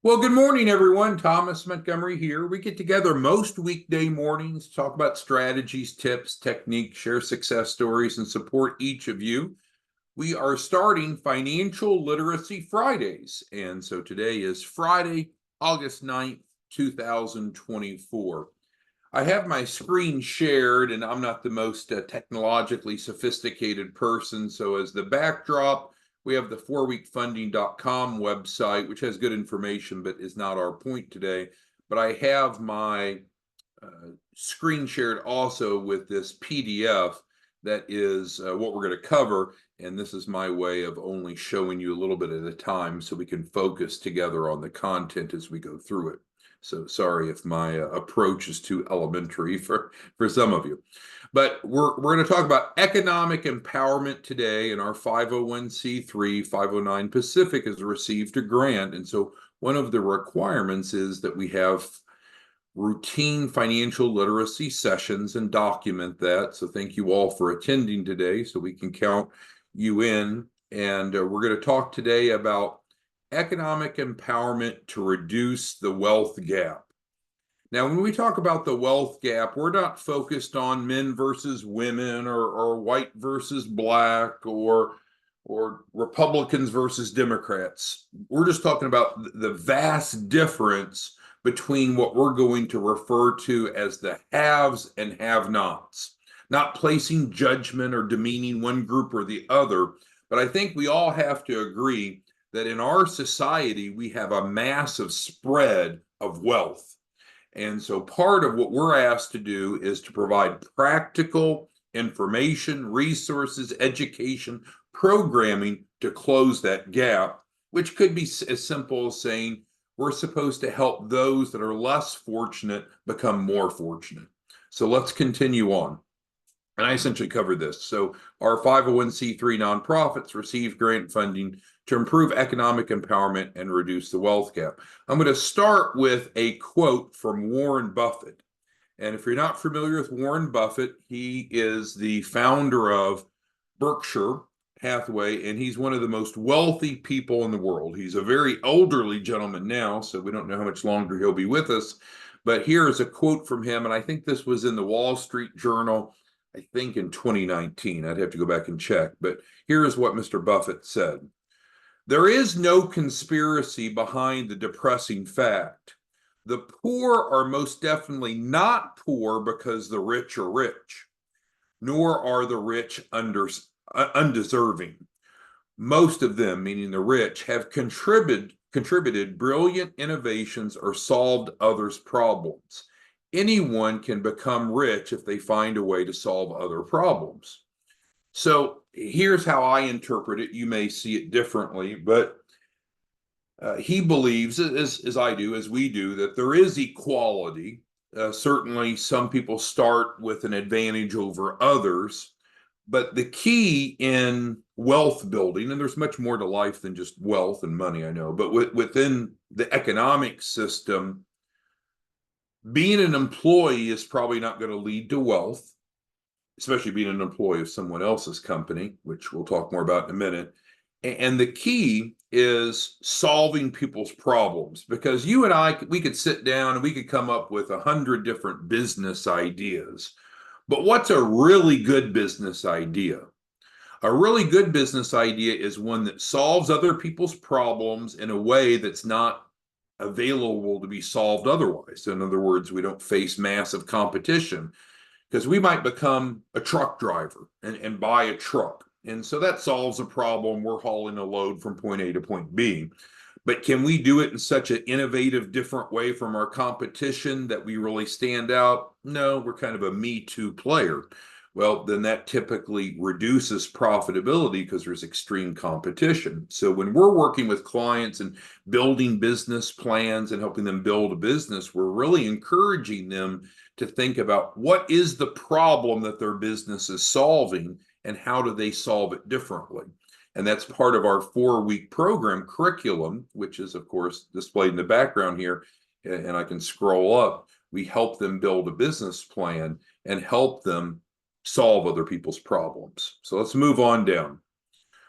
Well, good morning, everyone. Thomas Montgomery here. We get together most weekday mornings, talk about strategies, tips, techniques, share success stories, and support each of you. We are starting Financial Literacy Fridays. And so today is Friday, August 9th, 2024. I have my screen shared, and I'm not the most technologically sophisticated person. So as the backdrop, we have the 4weekfunding.com website, which has good information, but is not our point today. But I have my screen shared also with this PDF that is what we're going to cover. And this is my way of only showing you a little bit at a time so we can focus together on the content as we go through it. So sorry if my approach is too elementary for some of you. But we're going to talk about economic empowerment today, and our 501c3, 509 Pacific has received a grant. And so one of the requirements is that we have routine financial literacy sessions and document that. So thank you all for attending today so we can count you in. And we're going to talk today about economic empowerment to reduce the wealth gap. Now, when we talk about the wealth gap, we're not focused on men versus women or white versus black or Republicans versus Democrats. We're just talking about the vast difference between what we're going to refer to as the haves and have-nots. Not placing judgment or demeaning one group or the other, but I think we all have to agree that in our society, we have a massive spread of wealth. And so part of what we're asked to do is to provide practical information, resources, education, programming to close that gap, which could be as simple as saying we're supposed to help those that are less fortunate become more fortunate. So let's continue on. And I essentially covered this. So our 501c3 nonprofits receive grant funding to improve economic empowerment and reduce the wealth gap. I'm going to start with a quote from Warren Buffett. And if you're not familiar with Warren Buffett, he is the founder of Berkshire Hathaway, and he's one of the most wealthy people in the world. He's a very elderly gentleman now, so we don't know how much longer he'll be with us. But here is a quote from him, and I think this was in the Wall Street Journal, I think in 2019. I'd have to go back and check. But here is what Mr. Buffett said. There is no conspiracy behind the depressing fact. The poor are most definitely not poor because the rich are rich, nor are the rich undeserving. Most of them, meaning the rich, have contributed brilliant innovations or solved others' problems. Anyone can become rich if they find a way to solve other problems. So here's how I interpret it. You may see it differently, but he believes, as I do, as we do, that there is equality. Certainly, some people start with an advantage over others, but the key in wealth building, and there's much more to life than just wealth and money, I know, but within the economic system, being an employee is probably not going to lead to wealth, especially being an employee of someone else's company, which we'll talk more about in a minute. And the key is solving people's problems, because you and I, we could sit down and we could come up with 100 different business ideas. But what's a really good business idea? A really good business idea is one that solves other people's problems in a way that's not available to be solved otherwise. In other words, we don't face massive competition, because we might become a truck driver and buy a truck. And so that solves a problem. We're hauling a load from point A to point B. But can we do it in such an innovative, different way from our competition that we really stand out? No, we're kind of a me too player. Well, then that typically reduces profitability because there's extreme competition. So when we're working with clients and building business plans and helping them build a business, we're really encouraging them to think about what is the problem that their business is solving and how do they solve it differently. And that's part of our 4-week program curriculum, which is, of course, displayed in the background here. And I can scroll up. We help them build a business plan and help them solve other people's problems. So let's move on down.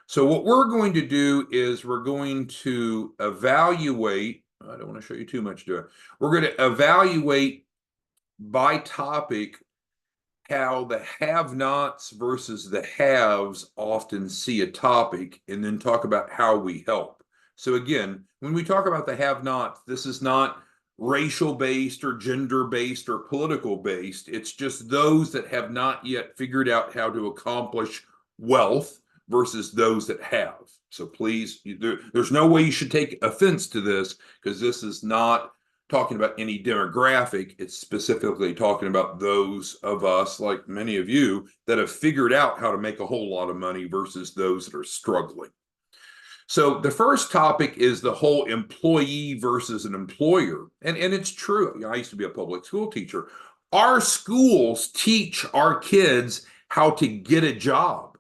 So what we're going to do is we're going to evaluate I don't want to show you too much, do I? We're going to evaluate by topic how the have-nots versus the haves often see a topic, and then talk about how we help. So again, when we talk about the have-nots, this is not racial-based or gender-based or political-based. It's just those that have not yet figured out how to accomplish wealth versus those that have. So please, there's no way you should take offense to this, because this is not talking about any demographic. It's specifically talking about those of us, like many of you, that have figured out how to make a whole lot of money versus those that are struggling. So the first topic is the whole employee versus an employer. And it's true. I used to be a public school teacher. Our schools teach our kids how to get a job.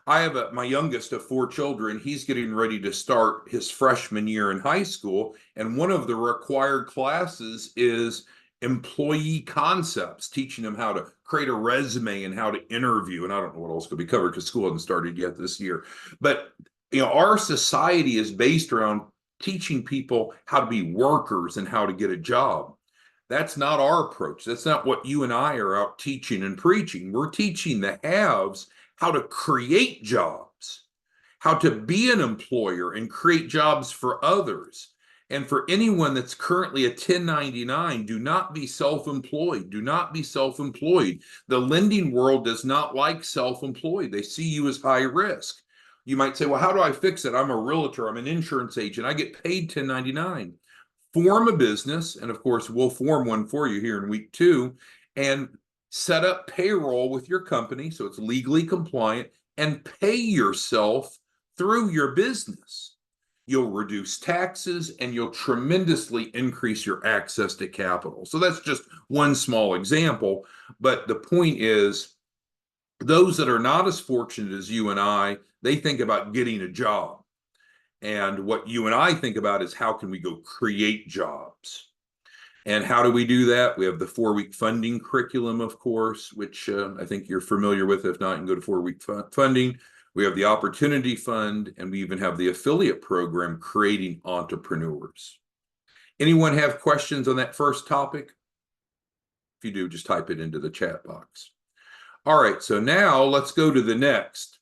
I have my youngest of 4 children. He's getting ready to start his freshman year in high school. And one of the required classes is employee concepts, teaching them how to create a resume and how to interview. And I don't know what else could be covered because school hasn't started yet this year. But our society is based around teaching people how to be workers and how to get a job. That's not our approach. That's not what you and I are out teaching and preaching. We're teaching the haves how to create jobs, how to be an employer and create jobs for others. And for anyone that's currently a 1099, do not be self-employed. Do not be self-employed. The lending world does not like self-employed. They see you as high risk. You might say, well, how do I fix it? I'm a realtor. I'm an insurance agent. I get paid 1099. Form a business. And of course, we'll form one for you here in week 2. And set up payroll with your company so it's legally compliant, and pay yourself through your business. You'll reduce taxes and you'll tremendously increase your access to capital. So that's just one small example. But the point is, those that are not as fortunate as you and I, they think about getting a job. And what you and I think about is, how can we go create jobs? And how do we do that? We have the 4-week funding curriculum, of course, which I think you're familiar with. If not, you can go to 4-week funding. We have the Opportunity Fund, and we even have the affiliate program, Creating Entrepreneurs. Anyone have questions on that first topic? If you do, just type it into the chat box. All right, so now let's go to the next.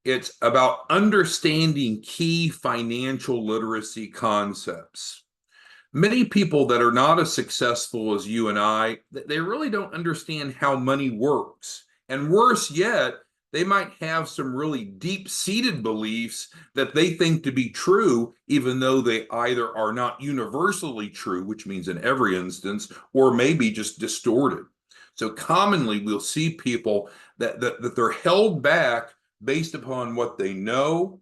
It's about understanding key financial literacy concepts. Many people that are not as successful as you and I, they really don't understand how money works. And worse yet, they might have some really deep-seated beliefs that they think to be true, even though they either are not universally true, which means in every instance, or maybe just distorted. So commonly, we'll see people that they're held back based upon what they know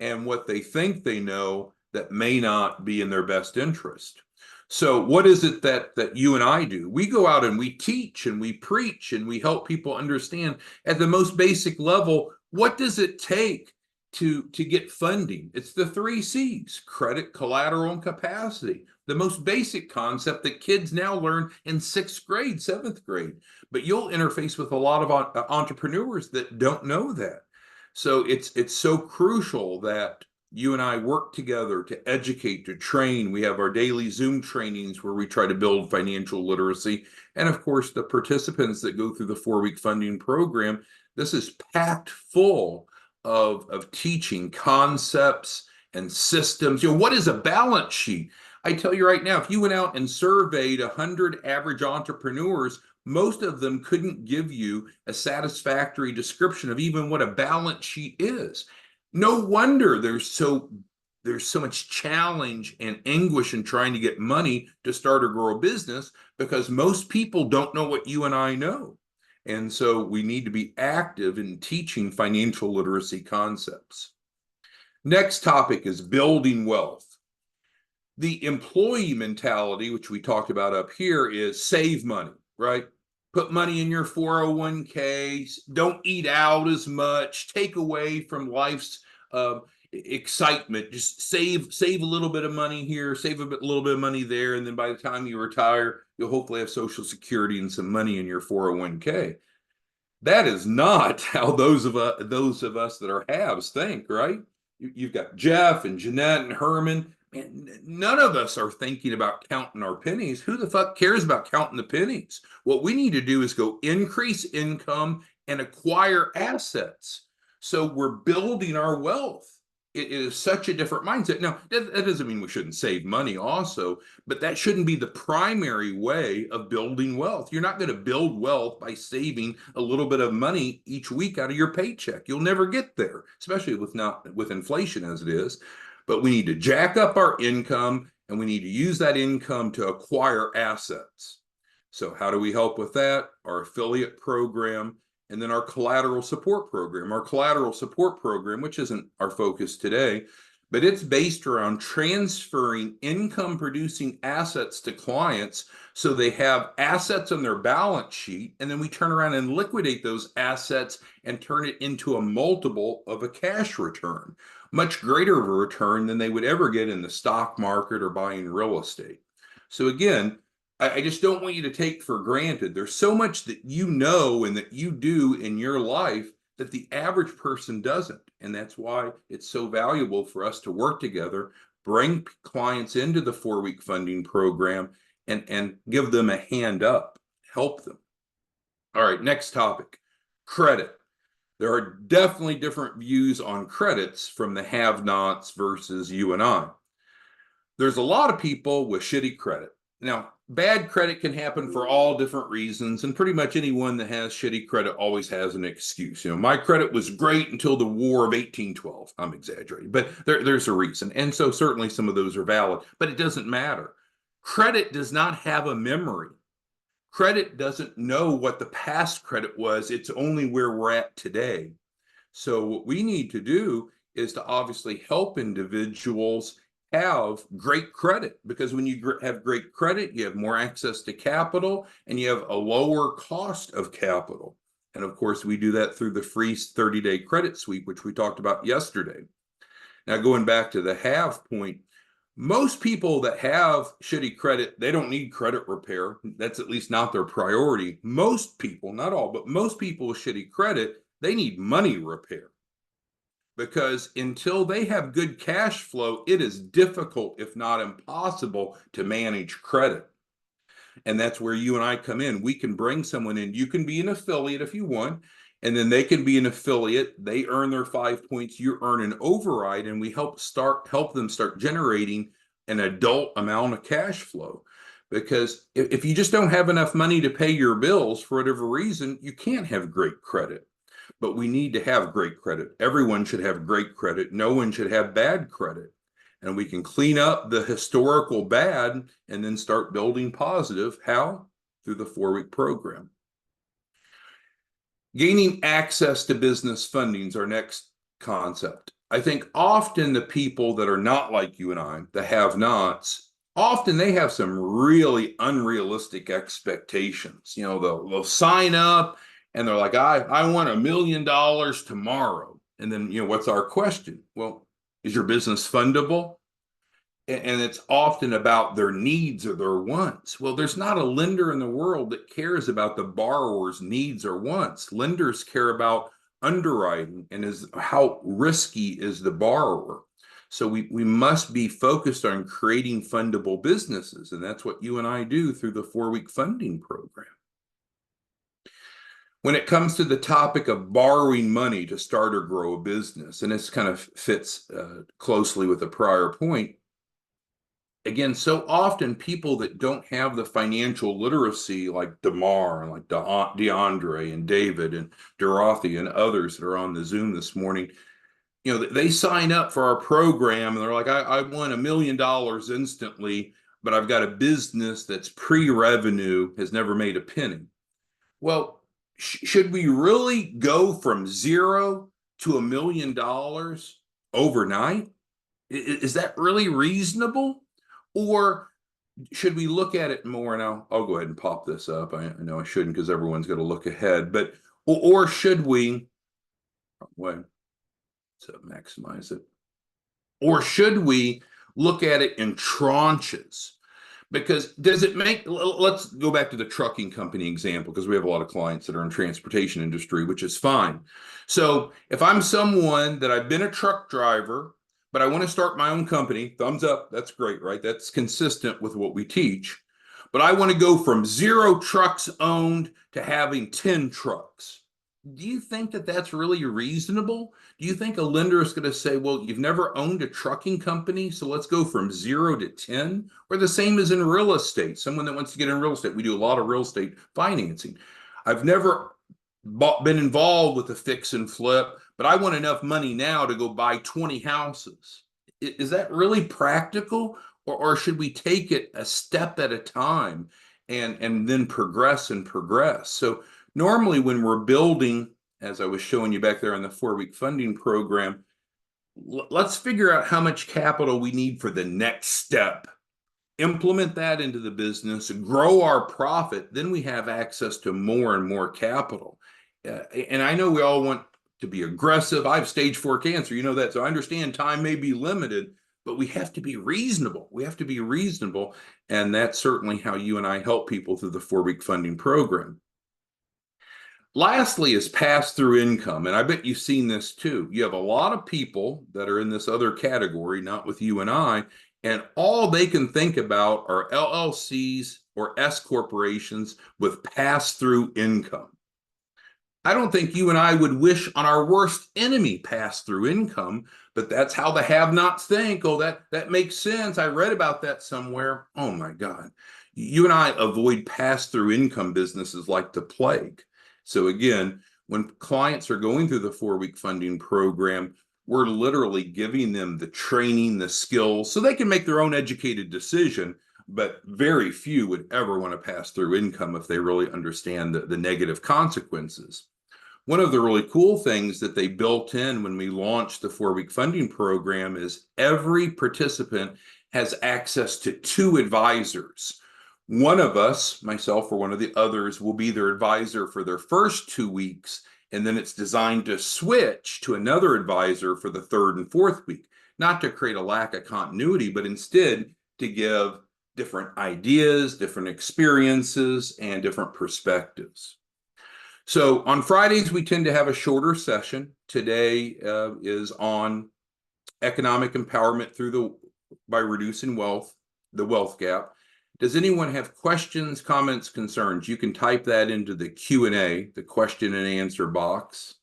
and what they think they know that may not be in their best interest. So what is it that you and I do? We go out and we teach and we preach and we help people understand at the most basic level, what does it take to get funding? It's the 3 C's: credit, collateral, and capacity. The most basic concept that kids now learn in 6th grade, 7th grade. But you'll interface with a lot of entrepreneurs that don't know that. So it's so crucial that you and I work together to educate, to train. We have our daily Zoom trainings where we try to build financial literacy. And of course, the participants that go through the 4-week funding program, this is packed full of teaching concepts and systems. What is a balance sheet? I tell you right now, if you went out and surveyed 100 average entrepreneurs, most of them couldn't give you a satisfactory description of even what a balance sheet is. No wonder there's so much challenge and anguish in trying to get money to start or grow a business, because most people don't know what you and I know. And so we need to be active in teaching financial literacy concepts. Next topic is building wealth. The employee mentality, which we talked about up here, is save money, right? Put money in your 401k, don't eat out as much, take away from life's excitement. Just save a little bit of money here, save a little bit of money there, and then by the time you retire, you'll hopefully have Social Security and some money in your 401k. That is not how those of us that are haves think, right? You've got Jeff and Jeanette and Herman. Man, none of us are thinking about counting our pennies. Who the fuck cares about counting the pennies? What we need to do is go increase income and acquire assets. So we're building our wealth. It is such a different mindset. Now, that doesn't mean we shouldn't save money also, but that shouldn't be the primary way of building wealth. You're not going to build wealth by saving a little bit of money each week out of your paycheck. You'll never get there, especially with inflation as it is. But we need to jack up our income, and we need to use that income to acquire assets. So how do we help with that? Our affiliate program, and then our collateral support program. Our collateral support program, which isn't our focus today, but it's based around transferring income producing assets to clients so they have assets on their balance sheet, and then we turn around and liquidate those assets and turn it into a multiple of a cash return, much greater of a return than they would ever get in the stock market or buying real estate. So again, I just don't want you to take for granted. There's so much that you know and that you do in your life that the average person doesn't. And that's why it's so valuable for us to work together, bring clients into the 4-week funding program, and give them a hand up, help them. All right, next topic, credit. There are definitely different views on credits from the have-nots versus you and I. There's a lot of people with shitty credit. Now, bad credit can happen for all different reasons, and pretty much anyone that has shitty credit always has an excuse. My credit was great until the War of 1812. I'm exaggerating, but there's a reason. And so certainly some of those are valid, but it doesn't matter. Credit does not have a memory. Credit doesn't know what the past credit was. It's only where we're at today. So what we need to do is to obviously help individuals have great credit, because when you have great credit, you have more access to capital and you have a lower cost of capital. And of course, we do that through the free 30-day credit sweep, which we talked about yesterday. Now, going back to the have point, most people that have shitty credit, they don't need credit repair. That's at least not their priority. Most people, not all, but most people with shitty credit, they need money repair. Because until they have good cash flow, it is difficult, if not impossible, to manage credit. And that's where you and I come in. We can bring someone in. You can be an affiliate if you want, and then they can be an affiliate. They earn their 5 points. You earn an override, and we help them start generating an adult amount of cash flow. Because if you just don't have enough money to pay your bills for whatever reason, you can't have great credit. But we need to have great credit. Everyone should have great credit. No one should have bad credit. And we can clean up the historical bad and then start building positive. How? Through the 4-week program. Gaining access to business funding is our next concept. I think often the people that are not like you and I, the have-nots, often they have some really unrealistic expectations. They'll sign up and they're like, I want $1 million tomorrow. And then, what's our question? Well, is your business fundable? And it's often about their needs or their wants. Well, there's not a lender in the world that cares about the borrower's needs or wants. Lenders care about underwriting and how risky is the borrower. So we must be focused on creating fundable businesses. And that's what you and I do through the 4-week funding program. When it comes to the topic of borrowing money to start or grow a business, and this kind of fits closely with the prior point, again, so often people that don't have the financial literacy like Damar and like DeAndre and David and Dorothy and others that are on the Zoom this morning, they sign up for our program and they're like, I want $1 million instantly, but I've got a business that's pre-revenue, has never made a penny. Well, should we really go from 0 to $1 million overnight? Is that really reasonable? Or should we look at it more? Now, I'll go ahead and pop this up. I know I shouldn't because everyone's going to look ahead. But or should we? Way to maximize it. Or should we look at it in tranches? Because does it make, let's go back to the trucking company example, because we have a lot of clients that are in transportation industry, which is fine. So if I'm someone that I've been a truck driver, but I want to start my own company. Thumbs up. That's great, right? That's consistent with what we teach. But I want to go from 0 trucks owned to having 10 trucks. Do you think that that's really reasonable? Do you think a lender is going to say, well, you've never owned a trucking company, so let's go from 0 to 10? Or the same as in real estate, someone that wants to get in real estate. We do a lot of real estate financing. I've never been involved with a fix and flip, but I want enough money now to go buy 20 houses. Is that really practical? Or should we take it a step at a time and then progress and progress? So normally when we're building, as I was showing you back there on the 4-week funding program, let's figure out how much capital we need for the next step. Implement that into the business, grow our profit, then we have access to more and more capital. And I know we all want to be aggressive. I have stage 4 cancer, you know that. So I understand time may be limited, but we have to be reasonable. We have to be reasonable. And that's certainly how you and I help people through the 4-week funding program. Lastly is pass-through income. And I bet you've seen this too. You have a lot of people that are in this other category, not with you and I, and all they can think about are LLCs or S corporations with pass-through income. I don't think you and I would wish on our worst enemy pass-through income, but that's how the have-nots think. Oh, that makes sense. I read about that somewhere. Oh my God. You and I avoid pass-through income businesses like the plague. So again, when clients are going through the 4-week funding program, we're literally giving them the training, the skills, so they can make their own educated decision. But very few would ever want to pass through income if they really understand the negative consequences. One of the really cool things that they built in when we launched the 4-week funding program is every participant has access to 2 advisors. One of us, myself or one of the others, will be their advisor for their first 2 weeks, and then it's designed to switch to another advisor for the 3rd and 4th week, not to create a lack of continuity, but instead to give different ideas, different experiences, and different perspectives. So on Fridays, we tend to have a shorter session. Today is on economic empowerment by reducing wealth, the wealth gap. Does anyone have questions, comments, concerns? You can type that into the Q&A, the question and answer box.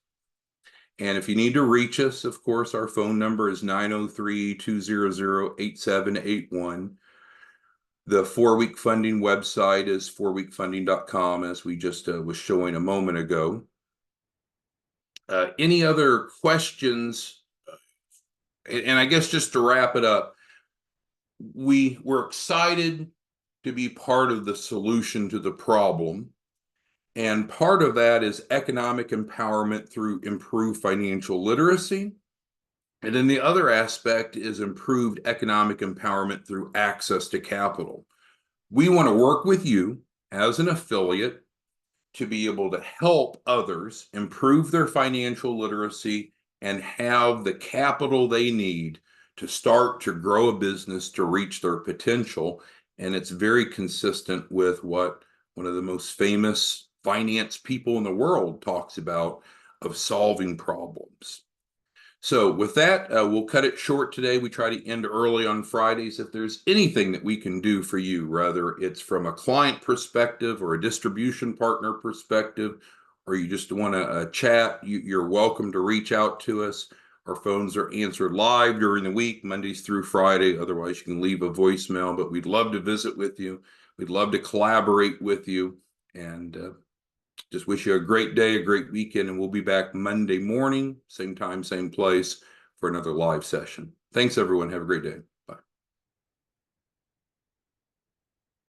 And if you need to reach us, of course, our phone number is 903-200-8781. The 4-week funding website is 4weekfunding.com, as we just was showing a moment ago. Any other questions? And I guess just to wrap it up, we're excited to be part of the solution to the problem. And part of that is economic empowerment through improved financial literacy. And then the other aspect is improved economic empowerment through access to capital. We want to work with you as an affiliate to be able to help others improve their financial literacy and have the capital they need to start to grow a business to reach their potential. And it's very consistent with what one of the most famous finance people in the world talks about, of solving problems. So with that, we'll cut it short today. We try to end early on Fridays. If there's anything that we can do for you, whether it's from a client perspective or a distribution partner perspective, or you just want to chat, you're welcome to reach out to us. Our phones are answered live during the week, Mondays through Friday. Otherwise, you can leave a voicemail, but we'd love to visit with you. We'd love to collaborate with you, and just wish you a great day, a great weekend, and we'll be back Monday morning, same time, same place, for another live session. Thanks, everyone. Have a great day.